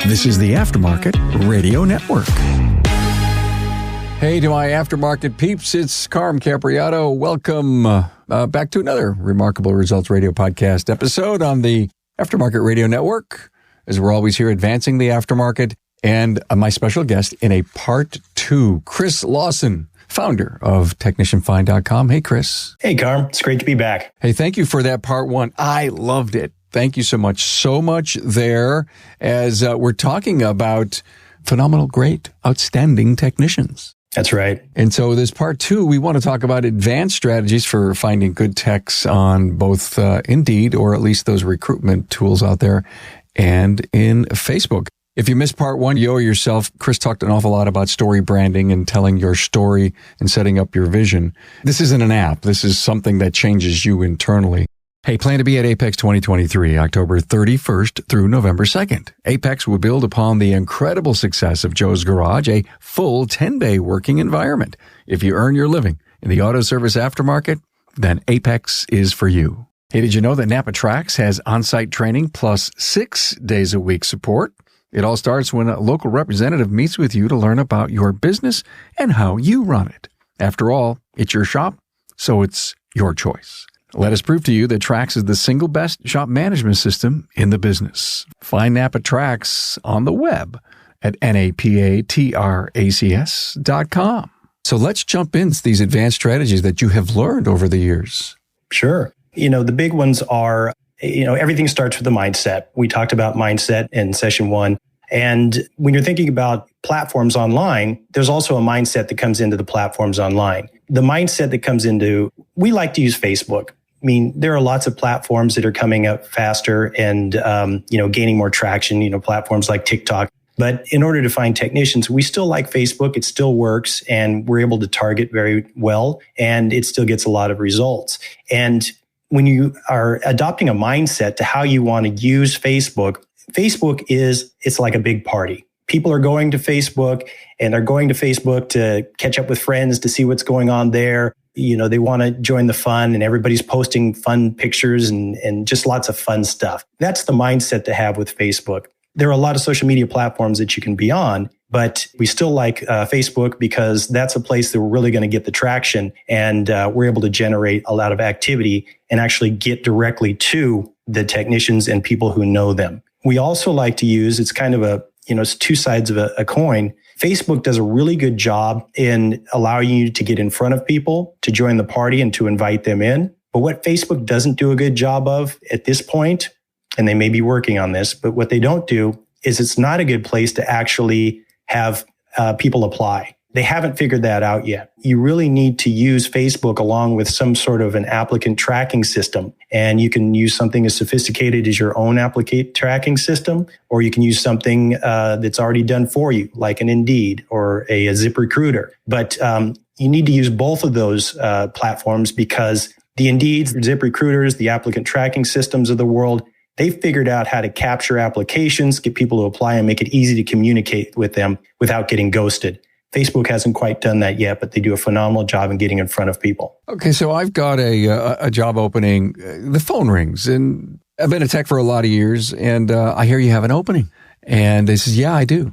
This is the Aftermarket Radio Network. Hey to my Aftermarket peeps, it's Carm Capriato. Welcome back to another Remarkable Results Radio podcast episode on the Aftermarket Radio Network, as we're always here advancing the aftermarket. And my special guest in a part 2, Chris Lawson, founder of TechnicianFind.com. Hey, Chris. Hey, Carm. It's great to be back. Hey, thank you for that part 1. I loved it. Thank you so much. So much there as we're talking about phenomenal, great, outstanding technicians. That's right. And so this part 2, we want to talk about advanced strategies for finding good techs on both Indeed, or at least those recruitment tools out there, and in Facebook. If you missed part 1, you owe yourself. Chris talked an awful lot about story branding and telling your story and setting up your vision. This isn't an app. This is something that changes you internally. Hey, plan to be at AAPEX 2023, October 31st through November 2nd. AAPEX will build upon the incredible success of Joe's Garage, a full 10-bay working environment. If you earn your living in the auto service aftermarket, then AAPEX is for you. Hey, did you know that Napa Tracks has on-site training plus 6 days a week support? It all starts when a local representative meets with you to learn about your business and how you run it. After all, it's your shop, so it's your choice. Let us prove to you that Trax is the single best shop management system in the business. Find Napa Trax on the web at NAPATRACS.com. So let's jump into these advanced strategies that you have learned over the years. Sure. The big ones are, everything starts with the mindset. We talked about mindset in session 1. And when you're thinking about platforms online, there's also a mindset that comes into the platforms online. The mindset that comes into, we like to use Facebook. I mean, there are lots of platforms that are coming up faster and, gaining more traction, platforms like TikTok. But in order to find technicians, we still like Facebook. It still works and we're able to target very well and it still gets a lot of results. And when you are adopting a mindset to how you want to use Facebook, it's like a big party. People are going to Facebook and they're going to Facebook to catch up with friends to see what's going on there. They want to join the fun and everybody's posting fun pictures and just lots of fun stuff. That's the mindset to have with Facebook. There are a lot of social media platforms that you can be on, but we still like Facebook because that's a place that we're really going to get the traction and we're able to generate a lot of activity and actually get directly to the technicians and people who know them. We also like to use, it's kind of it's 2 sides of a coin. Facebook does a really good job in allowing you to get in front of people, to join the party and to invite them in. But what Facebook doesn't do a good job of at this point, and they may be working on this, but what they don't do is it's not a good place to actually have people apply. They haven't figured that out yet. You really need to use Facebook along with some sort of an applicant tracking system. And you can use something as sophisticated as your own applicant tracking system, or you can use something that's already done for you, like an Indeed or a ZipRecruiter. But you need to use both of those platforms because the Indeeds, the ZipRecruiters, the applicant tracking systems of the world, they've figured out how to capture applications, get people to apply, and make it easy to communicate with them without getting ghosted. Facebook hasn't quite done that yet, but they do a phenomenal job in getting in front of people. Okay, so I've got a job opening. The phone rings, and I've been a tech for a lot of years, and I hear you have an opening. And they says, yeah, I do.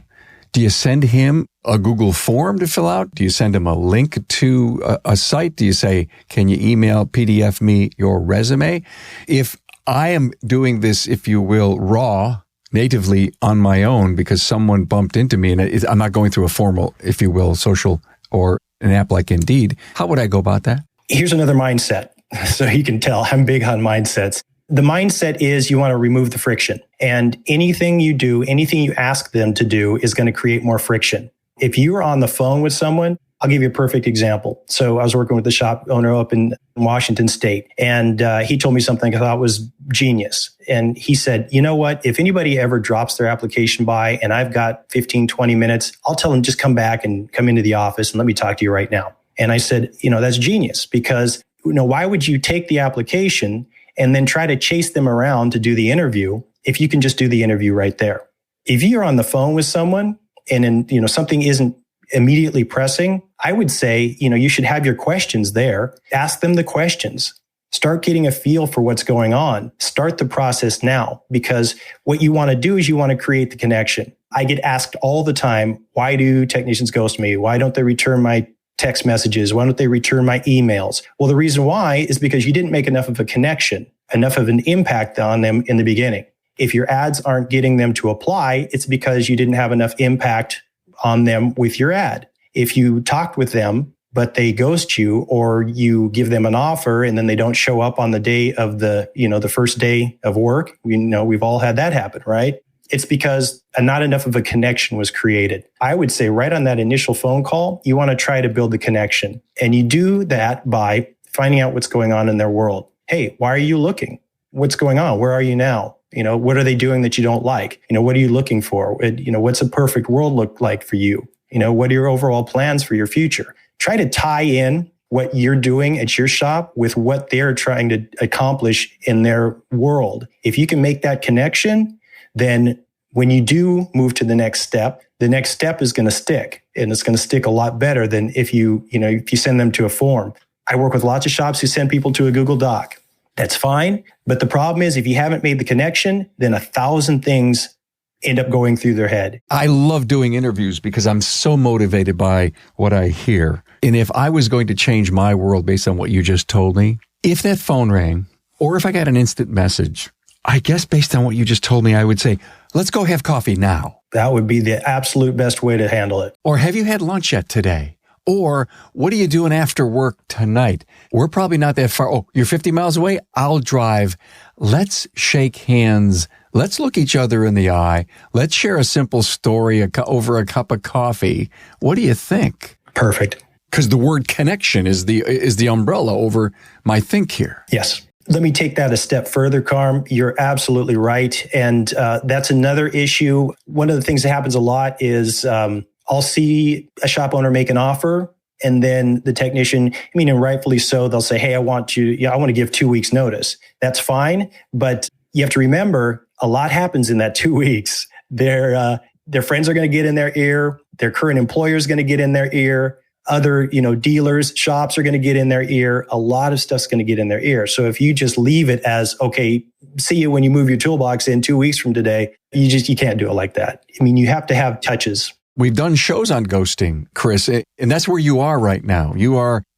Do you send him a Google form to fill out? Do you send him a link to a site? Do you say, can you email, PDF me your resume? If I am doing this, if you will, raw, natively on my own because someone bumped into me and I'm not going through a formal, if you will, social or an app like Indeed, how would I go about that? Here's another mindset. So you can tell I'm big on mindsets. The mindset is you want to remove the friction. And anything you do, anything you ask them to do is going to create more friction. If you are on the phone with someone, I'll give you a perfect example. So I was working with the shop owner up in Washington State, and he told me something I thought was genius. And he said, you know what? If anybody ever drops their application by and I've got 15, 20 minutes, I'll tell them just come back and come into the office and let me talk to you right now. And I said, that's genius because, why would you take the application and then try to chase them around to do the interview if you can just do the interview right there? If you're on the phone with someone and then, something isn't immediately pressing, I would say, you should have your questions there. Ask them the questions. Start getting a feel for what's going on. Start the process now, because what you want to do is you want to create the connection. I get asked all the time, why do technicians ghost me? Why don't they return my text messages? Why don't they return my emails? Well, the reason why is because you didn't make enough of a connection, enough of an impact on them in the beginning. If your ads aren't getting them to apply, it's because you didn't have enough impact on them with your ad. If you talked with them, but they ghost you, or you give them an offer and then they don't show up on the day of the first day of work, we've all had that happen, right? It's because not enough of a connection was created. I would say right on that initial phone call, you want to try to build the connection. And you do that by finding out what's going on in their world. Hey, why are you looking? What's going on? Where are you now? What are they doing that you don't like? What are you looking for? What's a perfect world look like for you? What are your overall plans for your future? Try to tie in what you're doing at your shop with what they're trying to accomplish in their world. If you can make that connection, then when you do move to the next step is going to stick, and it's going to stick a lot better than if you send them to a form. I work with lots of shops who send people to a Google Doc. That's fine. But the problem is, if you haven't made the connection, then 1,000 things end up going through their head. I love doing interviews because I'm so motivated by what I hear. And if I was going to change my world based on what you just told me, if that phone rang or if I got an instant message, I guess based on what you just told me, I would say, let's go have coffee now. That would be the absolute best way to handle it. Or have you had lunch yet today? Or what are you doing after work tonight? We're probably not that far. Oh, you're 50 miles away? I'll drive. Let's shake hands. Let's look each other in the eye. Let's share a simple story over a cup of coffee. What do you think? Perfect. Because the word connection is the umbrella over my think here. Yes. Let me take that a step further, Carm. You're absolutely right. And that's another issue. One of the things that happens a lot is I'll see a shop owner make an offer, and then the technician, and rightfully so, they'll say, hey, I want to give 2 weeks notice. That's fine. But you have to remember, a lot happens in that 2 weeks. Their friends are going to get in their ear. Their current employer is going to get in their ear. Other, dealers, shops are going to get in their ear. A lot of stuff's going to get in their ear. So if you just leave it as, okay, see you when you move your toolbox in 2 weeks from today, you can't do it like that. You have to have touches. We've done shows on ghosting, Chris, and that's where you are right now.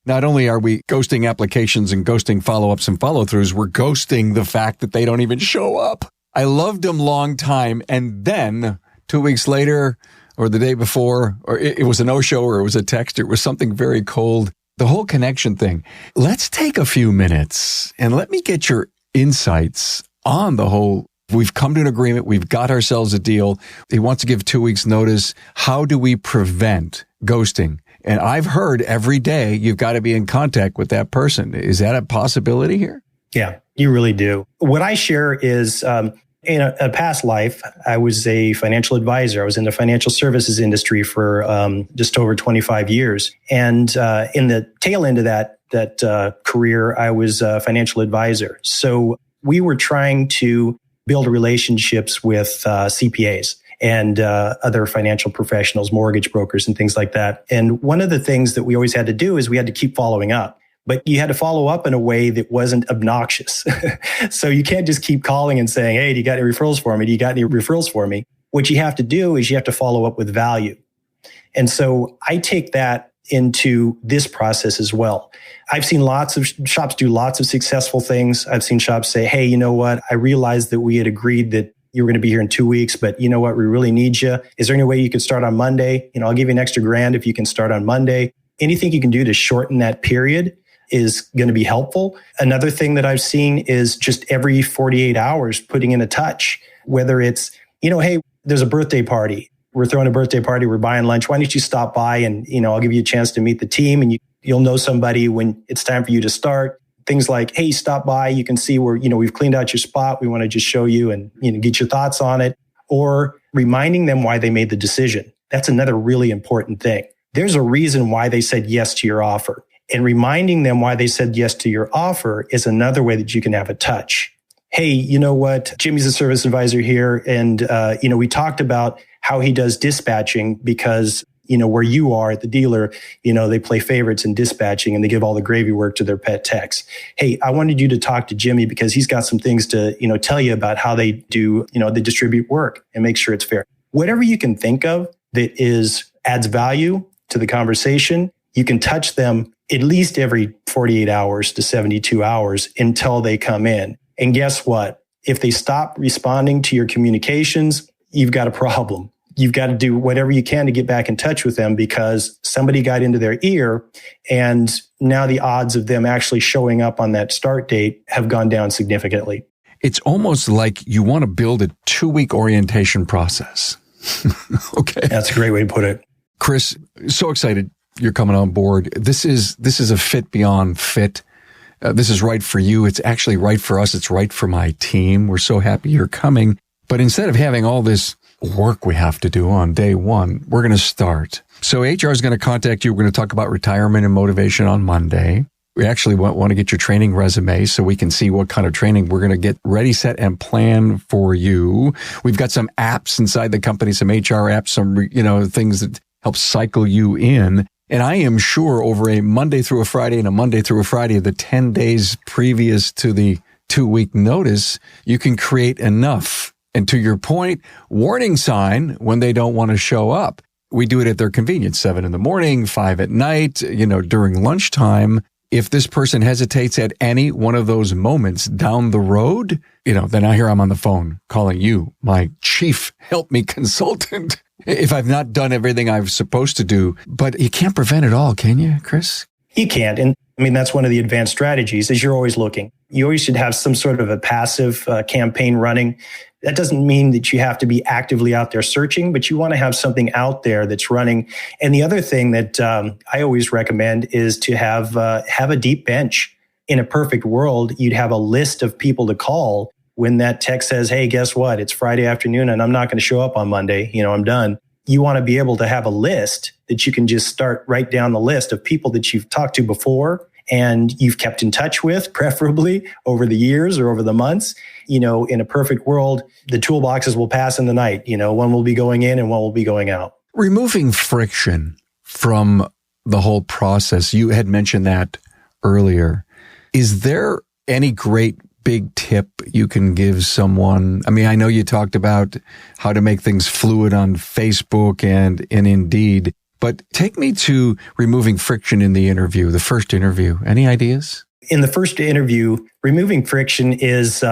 Not only are we ghosting applications and ghosting follow-ups and follow-throughs, we're ghosting the fact that they don't even show up. I loved them long time, and then 2 weeks later, or the day before, or it was a no-show, or it was a text, or it was something very cold. The whole connection thing. Let's take a few minutes and let me get your insights on the whole. We've come to an agreement. We've got ourselves a deal. He wants to give 2 weeks notice. How do we prevent ghosting? And I've heard every day you've got to be in contact with that person. Is that a possibility here? Yeah, you really do. What I share is in a past life, I was a financial advisor. I was in the financial services industry for just over 25 years. And in the tail end of that career, I was a financial advisor. So we were trying to build relationships with CPAs and other financial professionals, mortgage brokers, and things like that. And one of the things that we always had to do is we had to keep following up. But you had to follow up in a way that wasn't obnoxious. So you can't just keep calling and saying, hey, do you got any referrals for me? Do you got any referrals for me? What you have to do is you have to follow up with value. And so I take that into this process as well. I've seen lots of shops do lots of successful things. I've seen shops say, hey, you know what? I realized that we had agreed that you were going to be here in 2 weeks, but you know what? We really need you. Is there any way you could start on Monday? I'll give you an extra $1,000 if you can start on Monday. Anything you can do to shorten that period is going to be helpful. Another thing that I've seen is just every 48 hours putting in a touch, whether it's, hey, there's a birthday party. We're throwing a birthday party. We're buying lunch. Why don't you stop by and, I'll give you a chance to meet the team, and you'll know somebody when it's time for you to start. Things like, hey, stop by. You can see where, we've cleaned out your spot. We want to just show you and, get your thoughts on it. Or reminding them why they made the decision. That's another really important thing. There's a reason why they said yes to your offer. And reminding them why they said yes to your offer is another way that you can have a touch. Hey, you know what? Jimmy's a service advisor here. And, we talked about how he does dispatching because where you are at the dealer, they play favorites in dispatching and they give all the gravy work to their pet techs. Hey, I wanted you to talk to Jimmy because he's got some things to, tell you about how they do, they distribute work and make sure it's fair. Whatever you can think of that adds value to the conversation, you can touch them at least every 48 hours to 72 hours until they come in. And guess what? If they stop responding to your communications, you've got a problem. You've got to do whatever you can to get back in touch with them because somebody got into their ear and now the odds of them actually showing up on that start date have gone down significantly. It's almost like you want to build a 2-week orientation process. Okay. That's a great way to put it. Chris, so excited you're coming on board. This is a fit beyond fit. This is right for you. It's actually right for us. It's right for my team. We're so happy you're coming. But instead of having all this work we have to do on day one, we're going to start. So HR is going to contact you. We're going to talk about retirement and motivation on Monday. We actually want to get your training resume so we can see what kind of training we're going to get ready, set, and plan for you. We've got some apps inside the company, some HR apps, some, things that help cycle you in. And I am sure over a Monday through a Friday and a Monday through a Friday, the 10 days previous to the 2-week notice, you can create enough. And to your point, warning sign when they don't want to show up. We do it at their convenience, 7 a.m, 5 p.m, during lunchtime. If this person hesitates at any one of those moments down the road, then I hear I'm on the phone calling you, my chief help me consultant, if I've not done everything I was supposed to do. But you can't prevent it all, can you, Chris? You can't. And that's one of the advanced strategies is you're always looking. You always should have some sort of a passive campaign running. That doesn't mean that you have to be actively out there searching, but you want to have something out there that's running. And the other thing that I always recommend is to have a deep bench. In a perfect world, you'd have a list of people to call when that text says, hey, guess what? It's Friday afternoon and I'm not going to show up on Monday. I'm done. You want to be able to have a list that you can just write down the list of people that you've talked to before and you've kept in touch with, preferably over the years or over the months. In a perfect world, the toolboxes will pass in the night. One will be going in and one will be going out. Removing friction from the whole process. You had mentioned that earlier. Is there any great big tip you can give someone? I know you talked about how to make things fluid on Facebook and in Indeed, but take me to removing friction in the interview, the first interview. Any ideas? In the first interview, removing friction is,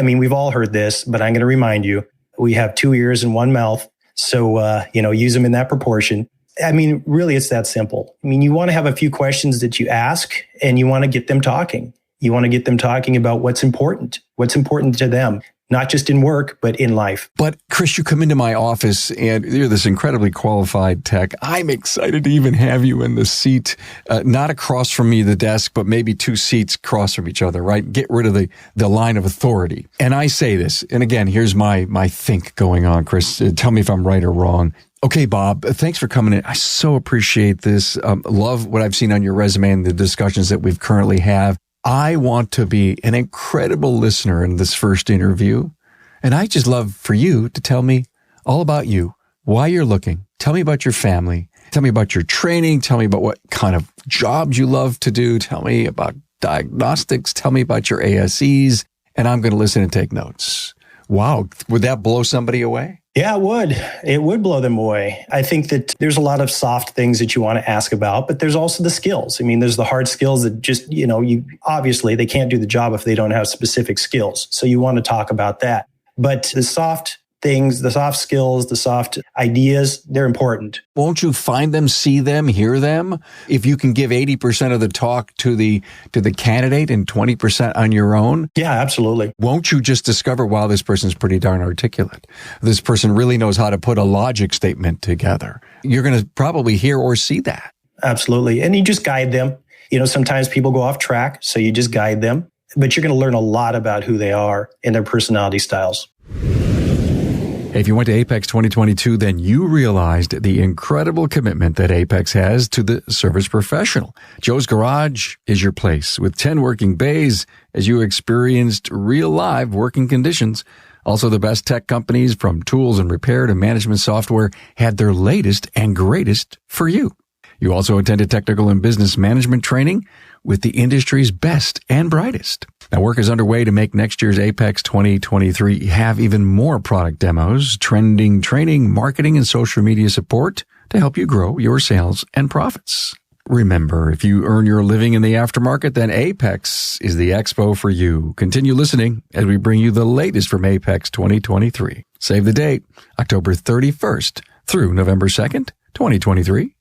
we've all heard this, but I'm going to remind you, we have 2 ears and 1 mouth. So, use them in that proportion. Really, it's that simple. You want to have a few questions that you ask and you want to get them talking. You want to get them talking about what's important to them, not just in work, but in life. But Chris, you come into my office and you're this incredibly qualified tech. I'm excited to even have you in the seat, not across from me, the desk, but maybe 2 seats across from each other, right? Get rid of the line of authority. And I say this, and again, here's my think going on, Chris. Tell me if I'm right or wrong. Okay, Bob, thanks for coming in. I so appreciate this. Love what I've seen on your resume and the discussions that we've currently have. I want to be an incredible listener in this first interview. And I just love for you to tell me all about you, why you're looking. Tell me about your family. Tell me about your training. Tell me about what kind of jobs you love to do. Tell me about diagnostics. Tell me about your ASEs. And I'm going to listen and take notes. Wow. Would that blow somebody away? Yeah, it would. It would blow them away. I think that there's a lot of soft things that you want to ask about, but there's also the skills. There's the hard skills that just, obviously they can't do the job if they don't have specific skills. So you want to talk about that. But the soft things, the soft skills, the soft ideas, they're important. Won't you find them, see them, hear them? If you can give 80% of the talk to the candidate and 20% on your own? Yeah, absolutely. Won't you just discover, wow, this person's pretty darn articulate. This person really knows how to put a logic statement together. You're going to probably hear or see that. Absolutely. And you just guide them. Sometimes people go off track, so you just guide them. But you're going to learn a lot about who they are and their personality styles. If you went to AAPEX 2022, then you realized the incredible commitment that AAPEX has to the service professional. Joe's Garage is your place with 10 working bays as you experienced real live working conditions Also, the best tech companies from tools and repair to management software had their latest and greatest for you. You also attended technical and business management training with the industry's best and brightest. Now, work is underway to make next year's AAPEX 2023 have even more product demos, trending training, marketing, and social media support to help you grow your sales and profits. Remember, if you earn your living in the aftermarket, then AAPEX is the expo for you. Continue listening as we bring you the latest from AAPEX 2023. Save the date, October 31st through November 2nd, 2023.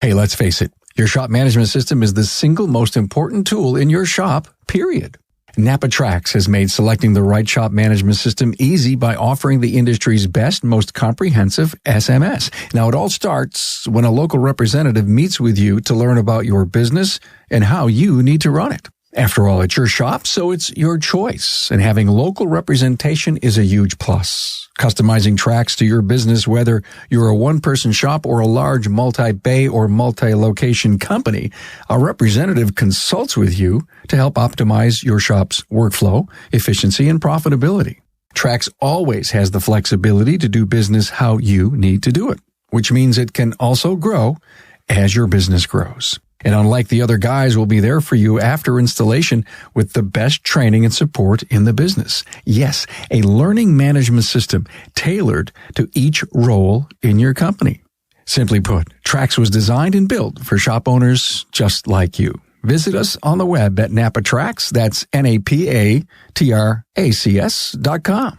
Hey, let's face it, your shop management system is the single most important tool in your shop, period. AAPEX has made selecting the right shop management system easy by offering the industry's best, most comprehensive SMS. Now, it all starts when a local representative meets with you to learn about your business and how you need to run it. After all, it's your shop, so it's your choice, and having local representation is a huge plus. Customizing tracks to your business, whether you're a one-person shop or a large multi-bay or multi-location company, a representative consults with you to help optimize your shop's workflow, efficiency, and profitability. Trax always has the flexibility to do business how you need to do it, which means it can also grow as your business grows. And unlike the other guys, we'll be there for you after installation with the best training and support in the business. Yes, a learning management system tailored to each role in your company. Simply put, Trax was designed and built for shop owners just like you. Visit us on the web at NAPATRACS, that's NAPATRACS.com.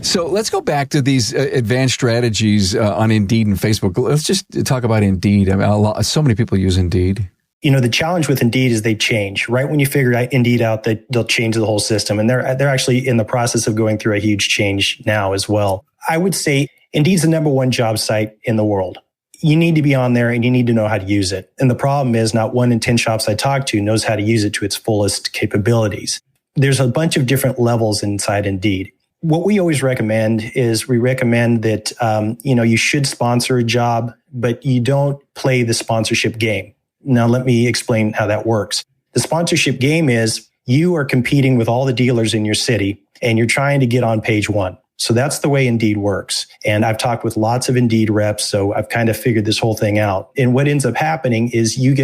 So let's go back to these advanced strategies on Indeed and Facebook. Let's just talk about Indeed. I mean, so many people use Indeed. You know, the challenge with Indeed is they change. Right when you figure Indeed out, they'll change the whole system. And they're actually in the process of going through a huge change now as well. I would say Indeed's the number one job site in the world. You need to be on there and you need to know how to use it. And the problem is not 1 in 10 shops I talk to knows how to use it to its fullest capabilities. There's a bunch of different levels inside Indeed. What we always recommend is we recommend that, you should sponsor a job, but you don't play the sponsorship game. Now, let me explain how that works. The sponsorship game is you are competing with all the dealers in your city and you're trying to get on page one. So that's the way Indeed works. And I've talked with lots of Indeed reps, so I've kind of figured this whole thing out. And what ends up happening is you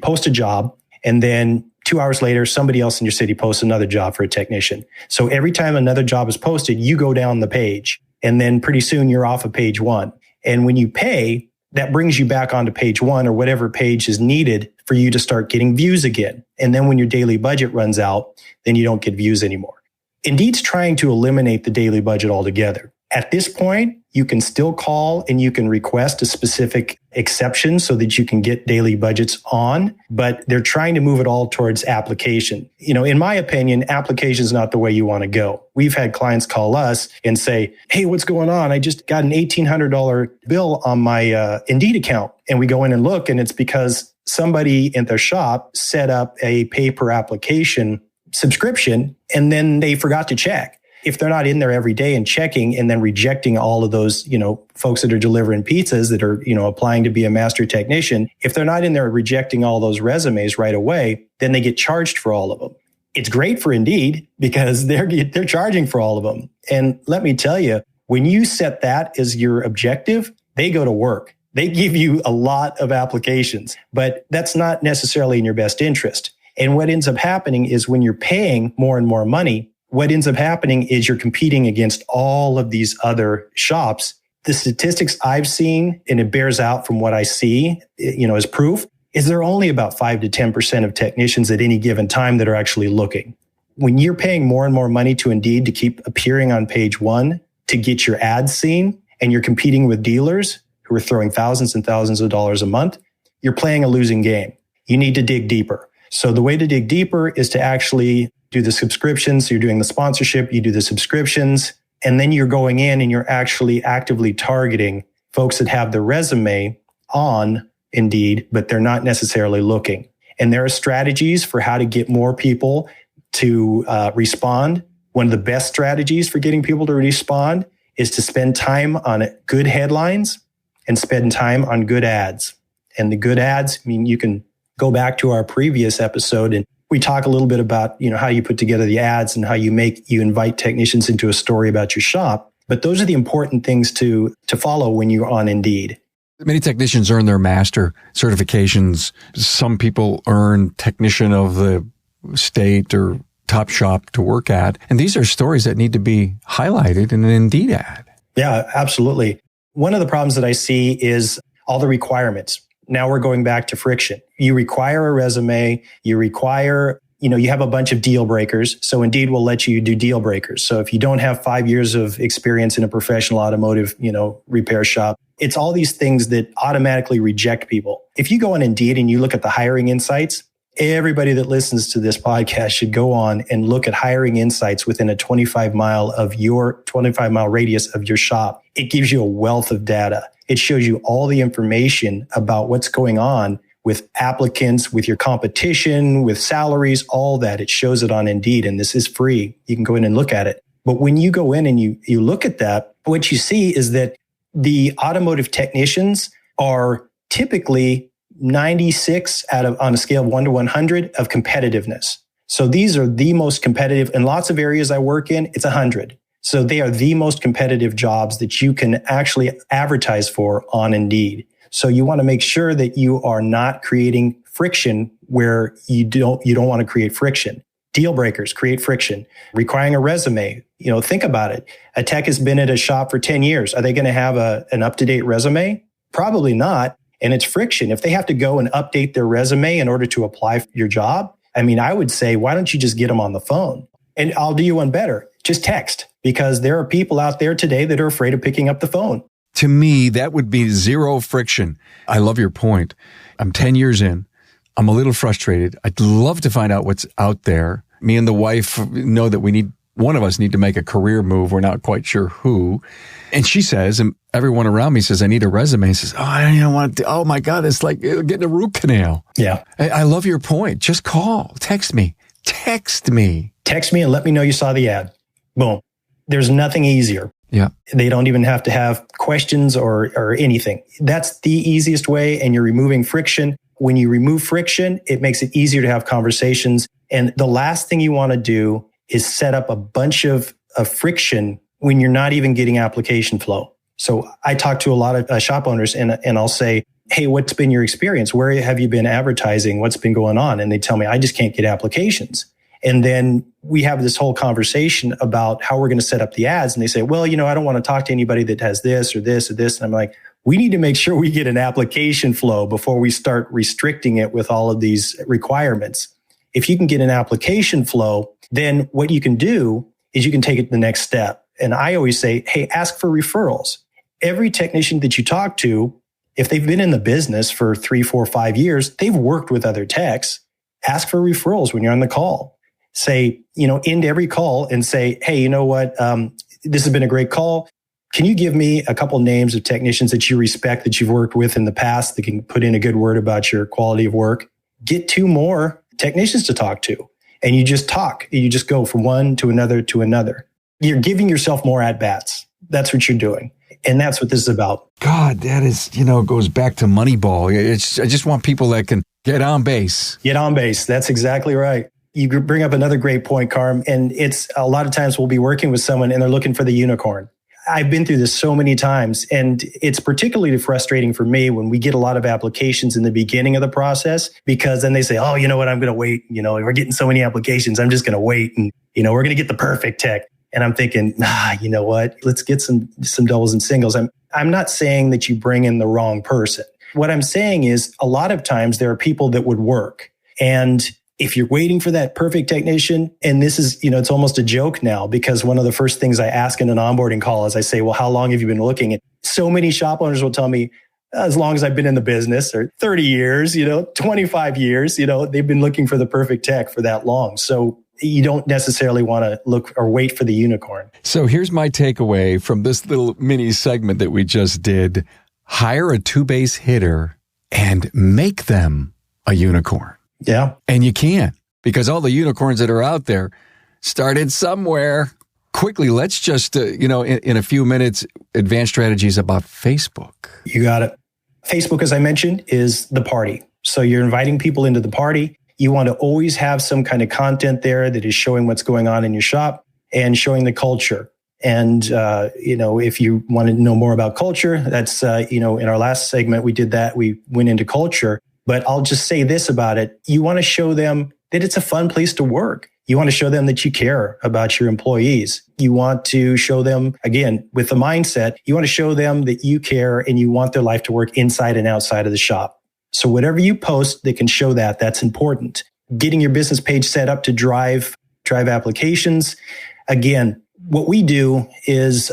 post a job and then 2 hours later, somebody else in your city posts another job for a technician. So every time another job is posted, you go down the page and then pretty soon you're off of page one. And when you pay, that brings you back onto page one or whatever page is needed for you to start getting views again. And then when your daily budget runs out, then you don't get views anymore. Indeed's trying to eliminate the daily budget altogether. At this point, you can still call and you can request a specific exception so that you can get daily budgets on, but they're trying to move it all towards application. You know, in my opinion, application is not the way you want to go. We've had clients call us and say, hey, what's going on? I just got an $1,800 bill on my Indeed account. And we go in and look, and it's because somebody in their shop set up a pay per application subscription, and then they forgot to check. If they're not in there every day and checking and then rejecting all of those, folks that are delivering pizzas that are, applying to be a master technician, if they're not in there rejecting all those resumes right away, then they get charged for all of them. It's great for Indeed because they're charging for all of them. And let me tell you, when you set that as your objective, they go to work. They give you a lot of applications, but that's not necessarily in your best interest. And what ends up happening is when you're paying more and more money, what ends up happening is you're competing against all of these other shops. The statistics I've seen, and it bears out from what I see, as proof, is there are only about 5 to 10% of technicians at any given time that are actually looking. When you're paying more and more money to Indeed to keep appearing on page one, to get your ads seen, and you're competing with dealers who are throwing thousands and thousands of dollars a month, you're playing a losing game. You need to dig deeper. So the way to dig deeper is to actually do the subscriptions. So you're doing the sponsorship, you do the subscriptions, and then you're going in and you're actually actively targeting folks that have the resume on Indeed, but they're not necessarily looking. And there are strategies for how to get more people to respond. One of the best strategies for getting people to respond is to spend time on good headlines and spend time on good ads. And the good ads, you can go back to our previous episode and We talk a little bit about, how you put together the ads and how you invite technicians into a story about your shop. But those are the important things to follow when you're on Indeed. Many technicians earn their master certifications. Some people earn technician of the state or top shop to work at. And these are stories that need to be highlighted in an Indeed ad. Yeah, absolutely. One of the problems that I see is all the requirements. Now we're going back to friction. You require a resume, you have a bunch of deal breakers. So Indeed will let you do deal breakers. So if you don't have 5 years of experience in a professional automotive, repair shop, it's all these things that automatically reject people. If you go on Indeed and you look at the hiring insights, everybody that listens to this podcast should go on and look at hiring insights within a 25-mile radius of your shop. It gives you a wealth of data. It shows you all the information about what's going on with applicants, with your competition, with salaries, all that. It shows it on Indeed, and this is free. You can go in and look at it. But when you go in and you look at that, what you see is that the automotive technicians are typically 96 on a scale of 1 to 100 of competitiveness. So these are the most competitive. In lots of areas I work in, it's 100. So they are the most competitive jobs that you can actually advertise for on Indeed. So you want to make sure that you are not creating friction where you don't want to create friction. Deal breakers, create friction. Requiring a resume, think about it. A tech has been at a shop for 10 years. Are they going to have an up-to-date resume? Probably not. And it's friction. If they have to go and update their resume in order to apply for your job, I would say, why don't you just get them on the phone? And I'll do you one better. Just text, because there are people out there today that are afraid of picking up the phone. To me, that would be zero friction. I love your point. I'm 10 years in. I'm a little frustrated. I'd love to find out what's out there. Me and the wife know that one of us need to make a career move. We're not quite sure who. And she says, and everyone around me says, I need a resume. He says, I don't want to. Oh my God, it's like getting a root canal. Yeah. I love your point. Just call, text me. Text me and let me know you saw the ad. Boom. There's nothing easier. Yeah. They don't even have to have questions or anything. That's the easiest way. And you're removing friction. When you remove friction, it makes it easier to have conversations. And the last thing you want to do is set up a bunch of friction when you're not even getting application flow. So I talk to a lot of shop owners and I'll say, hey, what's been your experience? Where have you been advertising? What's been going on? And they tell me, I just can't get applications. And then we have this whole conversation about how we're going to set up the ads. And they say, well, I don't want to talk to anybody that has this or this or this. And I'm like, we need to make sure we get an application flow before we start restricting it with all of these requirements. If you can get an application flow, then what you can do is you can take it to the next step. And I always say, hey, ask for referrals. Every technician that you talk to, if they've been in the business for 3, 4, 5 years, they've worked with other techs. Ask for referrals when you're on the call. Say, end every call and say, hey, you know what? This has been a great call. Can you give me a couple names of technicians that you respect, that you've worked with in the past, that can put in a good word about your quality of work? Get 2 more technicians to talk to. And you just talk. You just go from one to another to another. You're giving yourself more at-bats. That's what you're doing. And that's what this is about. God, that is, goes back to Moneyball. I just want people that can get on base. Get on base. That's exactly right. You bring up another great point, Carm. And it's a lot of times we'll be working with someone and they're looking for the unicorn. I've been through this so many times, and it's particularly frustrating for me when we get a lot of applications in the beginning of the process, because then they say, oh, you know what, I'm going to wait. We're getting so many applications. I'm just going to wait. And, we're going to get the perfect tech. And I'm thinking, you know what, let's get some doubles and singles. I'm not saying that you bring in the wrong person. What I'm saying is a lot of times there are people that would work. And if you're waiting for that perfect technician, and this is, it's almost a joke now, because one of the first things I ask in an onboarding call is I say, well, how long have you been looking? And so many shop owners will tell me, as long as I've been in the business, or 30 years, 25 years, they've been looking for the perfect tech for that long. So you don't necessarily want to look or wait for the unicorn. So here's my takeaway from this little mini segment that we just did. Hire a 2-base hitter and make them a unicorn. Yeah. And you can, because all the unicorns that are out there started somewhere. Quickly, let's just, in a few minutes, advanced strategies about Facebook. You got it. Facebook, as I mentioned, is the party. So you're inviting people into the party. You want to always have some kind of content there that is showing what's going on in your shop and showing the culture. And, if you want to know more about culture, that's, in our last segment, we did that. We went into culture. But I'll just say this about it. You want to show them that it's a fun place to work. You want to show them that you care about your employees. You want to show them, again, with the mindset, you want to show them that you care and you want their life to work inside and outside of the shop. So whatever you post that can show that, that's important. Getting your business page set up to drive applications. Again, what we do is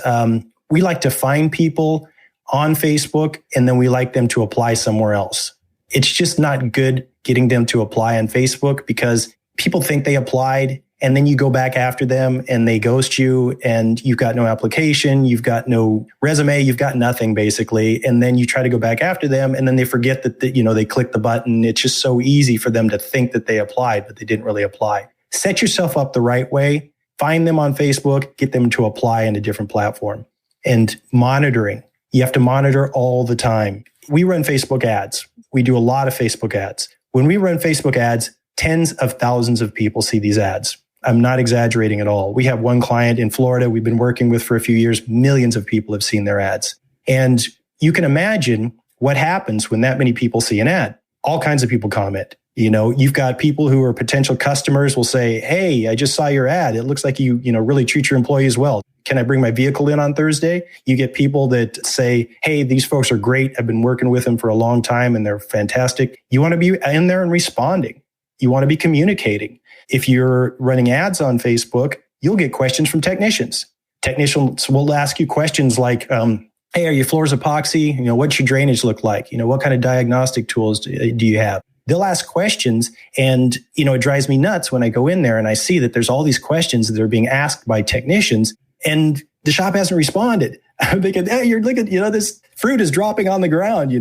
we like to find people on Facebook and then we like them to apply somewhere else. It's just not good getting them to apply on Facebook because people think they applied and then you go back after them and they ghost you and you've got no application, you've got no resume, you've got nothing basically. And then you try to go back after them and then they forget that, they clicked the button. It's just so easy for them to think that they applied, but they didn't really apply. Set yourself up the right way. Find them on Facebook, get them to apply in a different platform. And monitoring. You have to monitor all the time. We run Facebook ads. We do a lot of Facebook ads. When we run Facebook ads, tens of thousands of people see these ads. I'm not exaggerating at all. We have one client in Florida we've been working with for a few years. Millions of people have seen their ads. And you can imagine what happens when that many people see an ad. All kinds of people comment. You've got people who are potential customers will say, hey, I just saw your ad. It looks like you really treat your employees well. Can I bring my vehicle in on Thursday? You get people that say, hey, these folks are great. I've been working with them for a long time and they're fantastic. You want to be in there and responding. You want to be communicating. If you're running ads on Facebook, you'll get questions from technicians. Technicians will ask you questions like, hey, are your floors epoxy? What's your drainage look like? What kind of diagnostic tools do you have? They'll ask questions and, it drives me nuts when I go in there and I see that there's all these questions that are being asked by technicians and the shop hasn't responded. I'm thinking, hey, you're looking, this fruit is dropping on the ground.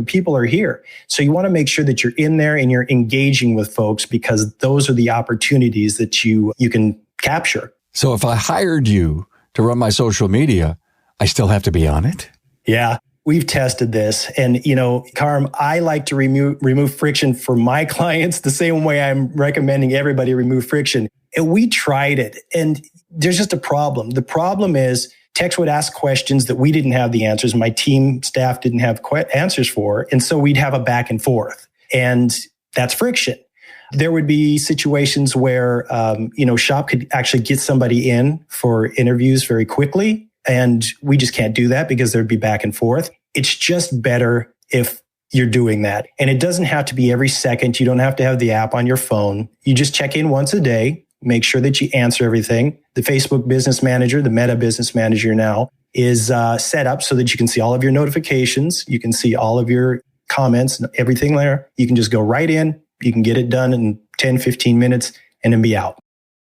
People are here. So you want to make sure that you're in there and you're engaging with folks because those are the opportunities that you can capture. So if I hired you to run my social media, I still have to be on it? Yeah. We've tested this and, Carm, I like to remove friction for my clients the same way I'm recommending everybody remove friction. And we tried it and there's just a problem. The problem is techs would ask questions that we didn't have the answers. My team staff didn't have answers for. And so we'd have a back and forth and that's friction. There would be situations where, shop could actually get somebody in for interviews very quickly. And we just can't do that because there'd be back and forth. It's just better if you're doing that. And it doesn't have to be every second. You don't have to have the app on your phone. You just check in once a day, make sure that you answer everything. The Facebook Business Manager, the Meta Business Manager now is set up so that you can see all of your notifications. You can see all of your comments and everything there. You can just go right in. You can get it done in 10, 15 minutes and then be out.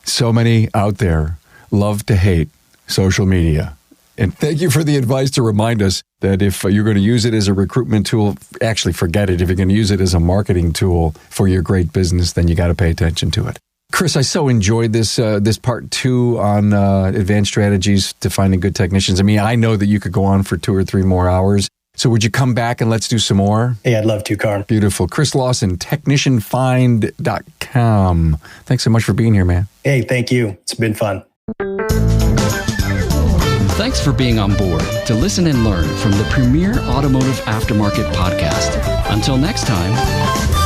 So many out there love to hate social media. And thank you for the advice to remind us that if you're going to use it as a recruitment tool, actually forget it. If you're going to use it as a marketing tool for your great business, then you got to pay attention to it. Chris, I so enjoyed this part 2 on advanced strategies to finding good technicians. I mean, I know that you could go on for 2 or 3 more hours. So would you come back and let's do some more? Hey, I'd love to, Carm. Beautiful. Chris Lawson, technicianfind.com. Thanks so much for being here, man. Hey, thank you. It's been fun. Thanks for being on board to listen and learn from the premier automotive aftermarket podcast. Until next time.